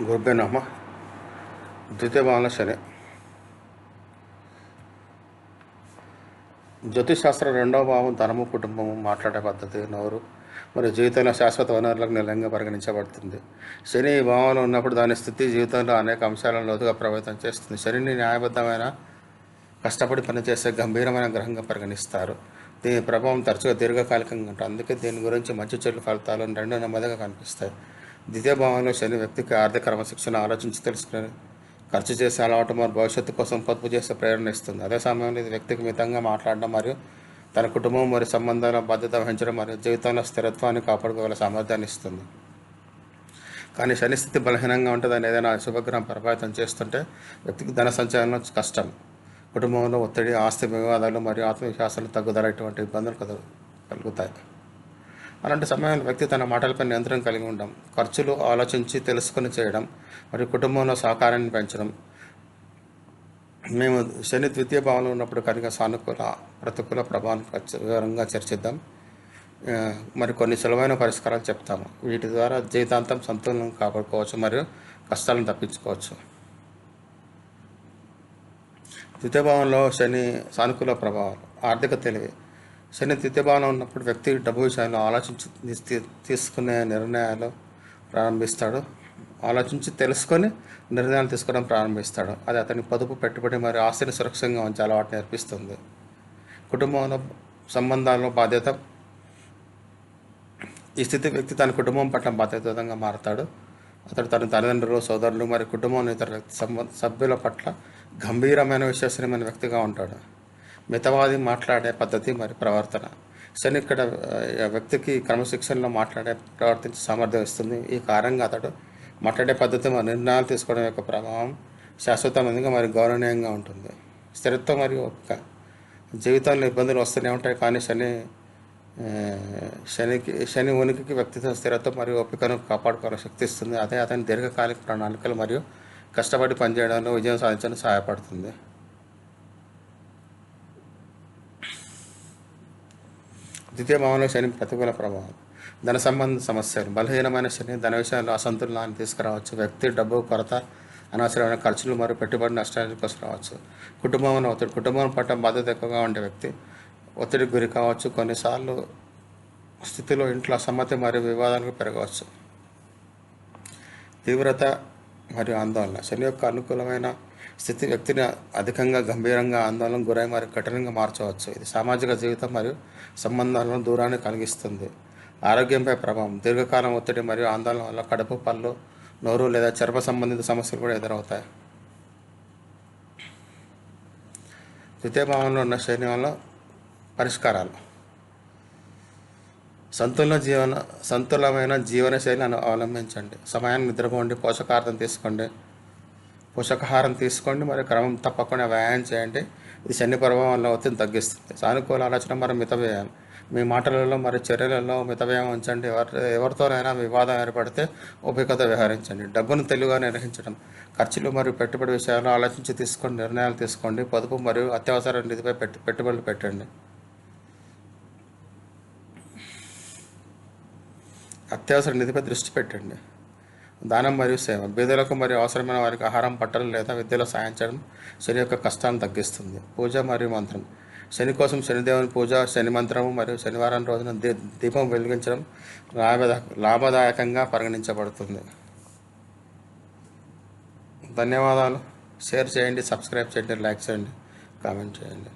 గురుభ్యో నమః. ద్వితీయ భావంలో శని. జ్యోతిషశాస్త్రం రెండవ భావం ధనము, కుటుంబము, మాట్లాడే పద్ధతి, నోరు మరియు జీవితంలో శాశ్వత వనరులకు నిలయంగా పరిగణించబడుతుంది. శని ఈ భావంలో ఉన్నప్పుడు దాని స్థితి జీవితంలో అనేక అంశాలను లోతుగా ప్రభావితం చేస్తుంది. శనిని న్యాయబద్ధమైన, కష్టపడి పనిచేసే గంభీరమైన గ్రహంగా పరిగణిస్తారు. దీని ప్రభావం తరచుగా దీర్ఘకాలికంగా ఉంటుంది. అందుకే దీని గురించి మంచి చెడు ఫలితాలు రెండు నెమ్మదిగా కనిపిస్తాయి. ద్వితీయ భావంలో శని వ్యక్తికి ఆర్థిక క్రమశిక్షణ, ఆలోచించి తెలుసుకుని ఖర్చు చేసే అలవాటు మరియు భవిష్యత్తు కోసం పొదుపు చేసే ప్రేరణ ఇస్తుంది. అదే సమయంలో ఇది వ్యక్తికి మితంగా మాట్లాడడం మరియు తన కుటుంబం మరియు సంబంధాల బాధ్యత వహించడం మరియు జీవితంలో స్థిరత్వాన్ని కాపాడుకోగల సామర్థ్యాన్ని ఇస్తుంది. కానీ శని స్థితి బలహీనంగా ఉంటుందని ఏదైనా శుభగ్రహం ప్రభావితం చేస్తుంటే వ్యక్తికి ధన సంచలనం కష్టం, కుటుంబంలో ఒత్తిడి, ఆస్తి వివాదాలు మరియు ఆత్మవిశ్వాసాలు తగ్గుదల ఇటువంటి ఇబ్బందులు కలుగుతాయి. అలాంటి సమయంలో వ్యక్తి తన మాటలపై నియంత్రణ కలిగి ఉండడం, ఖర్చులు ఆలోచించి తెలుసుకొని చేయడం మరియు కుటుంబంలో సహకారాన్ని పెంచడం. మేము శని ద్వితీయ భావంలో ఉన్నప్పుడు కనుక సానుకూల, ప్రతికూల ప్రభావాన్ని వివరంగా చర్చిద్దాం. మరి కొన్ని సులభమైన పరిష్కారాలు చెప్తాము. వీటి ద్వారా జీవితాంతం సంతులనం కాపాడుకోవచ్చు మరియు కష్టాలను తప్పించుకోవచ్చు. ద్వితీయ భావంలో శని సానుకూల ప్రభావాలు. ఆర్థిక తెలివి. శని ద్వితీయ భావంలో ఉన్నప్పుడు వ్యక్తి డబ్బు విషయాల్లో ఆలోచించి తీసుకునే నిర్ణయాలు ప్రారంభిస్తాడు. ఆలోచించి తెలుసుకొని నిర్ణయాలు తీసుకోవడం ప్రారంభిస్తాడు. అది అతని పొదుపు, పెట్టుబడి మరియు ఆస్తిని సురక్షితంగా ఉంచే అలవాటు నేర్పిస్తుంది. కుటుంబంలో సంబంధాల్లో బాధ్యత. ఈ స్థితి వ్యక్తి తన కుటుంబం పట్ల బాధ్యతంగా మారతాడు. అతడు తన తల్లిదండ్రులు, సోదరులు మరియు కుటుంబంలో ఇతర సభ్యుల పట్ల గంభీరమైన, విశ్వసనీయమైన వ్యక్తిగా ఉంటాడు. మితవాది మాట్లాడే పద్ధతి మరియు ప్రవర్తన. శని ఇక్కడ వ్యక్తికి క్రమశిక్షణలో ప్రవర్తించే సామర్థ్యం ఇస్తుంది. ఈ కారణంగా అతడు మాట్లాడే పద్ధతి మరియు నిర్ణయాలు తీసుకోవడం యొక్క ప్రభావం శాశ్వతమైనదిగా మరియు గౌరవనీయంగా ఉంటుంది. స్థిరత్వం మరియు ఓపిక. జీవితంలో ఇబ్బందులు వస్తూనే ఉంటాయి, కానీ శని ఉనికికి వ్యక్తిత్వ స్థిరత్వం మరియు ఓపికను కాపాడుకోవాలని శక్తి ఇస్తుంది. అదే అతని దీర్ఘకాలిక ప్రణాళికలు మరియు కష్టపడి పనిచేయడంలో విజయం సాధించడానికి సహాయపడుతుంది. ద్వితీయ భావంలో శని ప్రతికూల ప్రభావం. ధన సంబంధ సమస్యలు. బలహీనమైన శని ధన విషయాల్లో అసంతులనాన్ని తీసుకురావచ్చు. వ్యక్తి డబ్బు కొరత, అనవసరమైన ఖర్చులు మరియు పెట్టుబడి నష్టాలు తీసుకురావచ్చు. కుటుంబంలో ఒత్తిడి. కుటుంబం పట్ల బాధ్యత ఎక్కువగా ఉండే వ్యక్తి ఒత్తిడికి గురి కావచ్చు. కొన్నిసార్లు స్థితిలో ఇంట్లో అసమ్మతి మరియు వివాదాలకు పెరగవచ్చు. తీవ్రత మరియు ఆందోళన. శని యొక్క అనుకూలమైన స్థితి వ్యక్తిని అధికంగా, గంభీరంగా, ఆందోళనకు గురై మరియు కఠినంగా మార్చవచ్చు. ఇది సామాజిక జీవితం మరియు సంబంధాలను దూరాన్ని కలిగిస్తుంది. ఆరోగ్యంపై ప్రభావం. దీర్ఘకాలం ఒత్తిడి మరియు ఆందోళన వల్ల కడుపు, పళ్ళు, నోరు లేదా చర్మ సంబంధిత సమస్యలు కూడా ఎదురవుతాయి. ద్వితీయ భావంలో ఉన్న శని వల్ల పరిష్కారాలు. సంతులమైన జీవన శైలిని అవలంబించండి. సమయాన్ని నిద్రపోండి, పోషకాహారం తీసుకోండి మరియు క్రమం తప్పకుండా వ్యాయామం చేయండి. ఇది శని ప్రభావం వల్ల ఒత్తిడిని తగ్గిస్తుంది. సానుకూల ఆలోచన మరియు మిత వ్యయం. మీ మాటలలో మరియు చర్యలలో మిత వ్యయం ఉంచండి. ఎవరితోనైనా వివాదం ఏర్పడితే ఓపికతో వ్యవహరించండి. డబ్బును తెలివిగా నిర్వహించడం. ఖర్చులు మరియు పెట్టుబడి విషయాల్లో ఆలోచించి నిర్ణయాలు తీసుకోండి. పొదుపు మరియు అత్యవసర నిధిపై పెట్టుబడులు పెట్టండి. అత్యవసర నిధిపై దృష్టి పెట్టండి. దానం మరియు సేవ. బీదలకు మరియు అవసరమైన వారికి ఆహారం, బట్టలు లేదా విద్యలో సాయం చేయడం శని యొక్క కష్టాలను తగ్గిస్తుంది. పూజ మరియు మంత్రం. శని కోసం శనిదేవుని పూజ, శని మంత్రము మరియు శనివారం రోజున దీపం వెలిగించడం లాభదాయకంగా పరిగణించబడుతుంది. ధన్యవాదాలు. షేర్ చేయండి, సబ్స్క్రైబ్ చేయండి, లైక్ చేయండి, కామెంట్ చేయండి.